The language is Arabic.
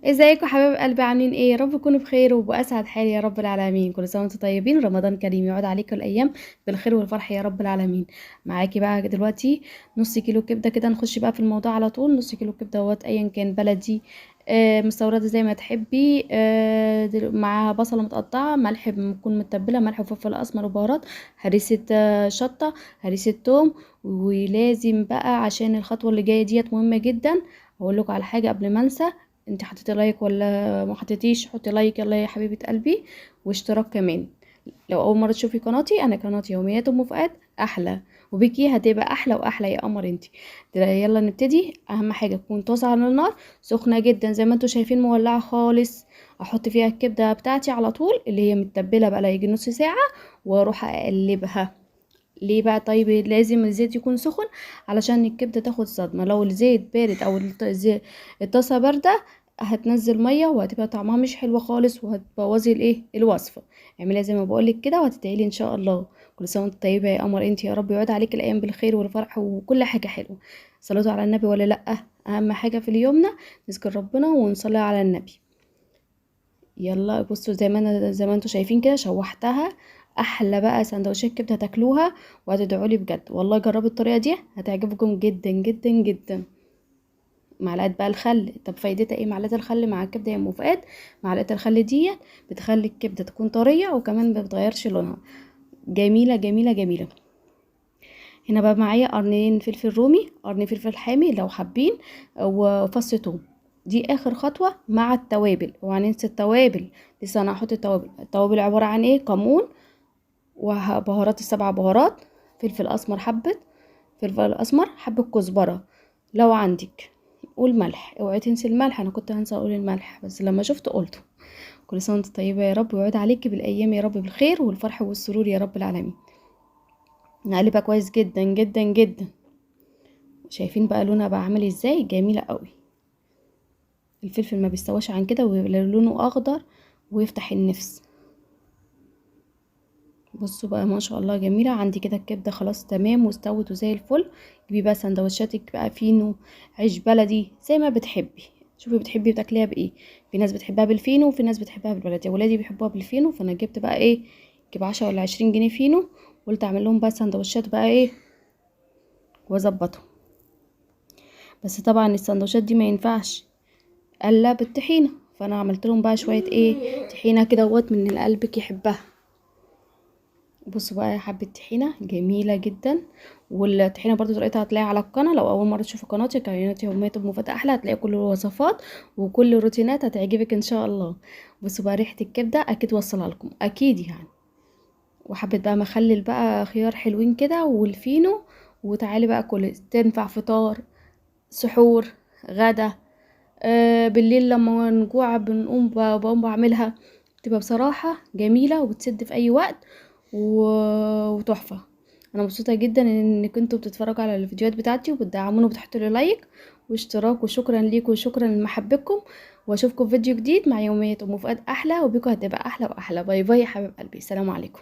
ازيكم حبايب قلبي، عاملين ايه؟ يا رب تكونوا بخير وبأسعد حال يا رب العالمين. كل سنه وانتم طيبين، رمضان كريم يعود عليكم الايام بالخير والفرح يا رب العالمين. معاكي بقى دلوقتي نص كيلو كبده كده، نخش بقى في الموضوع على طول. نص كيلو كبده دوت، ايا كان بلدي مستورده زي ما تحبي. مع بصله متقطعه، ملح بتكون متبله، ملح وفلفل اسمر وبهارات، هريسه شطه، هريسه توم. ولازم بقى عشان الخطوه اللي جايه ديت مهمه جدا، اقول لكم على حاجه قبل ما انسى. انت حطيتي لايك ولا ما حطيتيش؟ حطي لايك يلا يا حبيبه قلبي، واشتراك كمان. لو اول مره تشوفي قناتي، انا قناتي يوميات ام فؤاد احلى، وبيكي هتبقى احلى واحلى يا قمر انتي. يلا نبتدي. اهم حاجه تكون طاسه على النار سخنه جدا زي ما انتوا شايفين، مولعه خالص. احط فيها الكبده بتاعتي على طول اللي هي متبله بقى، لا يجي نص ساعه، واروح اقلبها. ليه بقى؟ طيب لازم الزيت يكون سخن علشان الكبده تاخد صدمه. لو الزيت بارد او الطاسه بارده، هتنزل ميه وهتبقى طعمها مش حلوه خالص، وهتبوظي الوصفه. اعمليها زي ما بقولك كده وهتدعيلي ان شاء الله. كل سنه وانت طيبه يا قمر انت، يا رب يعود عليك الايام بالخير والفرح وكل حاجه حلوه. صلوا على النبي ولا لا؟ اهم حاجه في اليومنا نذكر ربنا ونصلي على النبي. يلا بصوا، زي ما انتوا شايفين كده شوحتها. احلى بقى سندوتشات كبده هتاكلوها وهتدعوا لي بجد والله. جربوا الطريقه دي هتعجبكم جدا جدا جدا. معلقه بقى الخل، طب فايدتها ايه معلقه الخل مع الكبده يا ام فؤاد؟ معلقه الخل دي بتخلي الكبده تكون طريه، وكمان ما بتغيرش لونها. جميله جميله جميله. هنا بقى معايا قرنين فلفل رومي، قرن فلفل حامي لو حابين، وفص ثوم. دي اخر خطوه مع التوابل، وهننسى التوابل. لسه انا هحط التوابل عباره عن ايه؟ كمون، وبهارات السبع بهارات، فلفل اسمر حبه، فلفل اسمر حبه، كزبره لو عندك، والملح. اوعي تنسي الملح، انا كنت هنسى اقول الملح بس لما شفت قلته. كل سنه وانت طيبه يا رب، ويعود عليكي بالايام يا رب بالخير والفرح والسرور يا رب العالمين. نقلبها كويس جدا جدا جدا. شايفين بقى لونها بقى عامل ازاي؟ جميله قوي. الفلفل ما بيستواش عن كده ويبقى لونه اخضر ويفتح النفس. بصوا بقى ما شاء الله جميله. عندي كده الكبده خلاص تمام واستوت وزي الفل. جيبي بقى سندوتشاتك بقى، فينو، عيش بلدي، زي ما بتحبي. شوفي بتحبي بتاكليها بايه. في ناس بتحبها بالفينو وفي ناس بتحبها بالبلدي. ولادي بيحبوها بالفينو، فانا جبت بقى ايه، جيب 10 ولا 20 جنيه فينو. قلت اعمل لهم بقى سندوتشات بقى ايه، واظبطهم. بس طبعا السندوتشات دي ما ينفعش الا بالطحينه، فانا عملت لهم بقى شويه ايه، طحينه كده من اللي قلبك يحبها. بصوا بقى حبه طحينه جميله جدا. والطحينه برضو طريقتها هتلاقيها على القناه. لو اول مره تشوفوا قناتي قناتي يوميات ام فتى احلى، هتلاقي كل الوصفات وكل الروتينات هتعجبك ان شاء الله. بصوا بقى ريحه الكبده اكيد وصلها لكم اكيد يعني. وحبه بقى مخلل بقى خيار حلوين كده والفينو. وتعالي بقى كل تنفع فطار، سحور، غدا. بالليل لما نجوع بقوم بعملها. بتبقى بصراحة جميلة وبتسد في اي وقت وتحفة. انا مبسوطة جدا ان كنتوا بتتفرجوا على الفيديوهات بتاعتي وبتدعموني وبتحطوا لي لايك واشتراك، وشكرا ليكم وشكرا لمحبتكم. واشوفكم في فيديو جديد مع يومية ام فؤاد احلى، وبيكم هتبقى احلى واحلى. باي باي يا حبيب قلبي، السلام عليكم.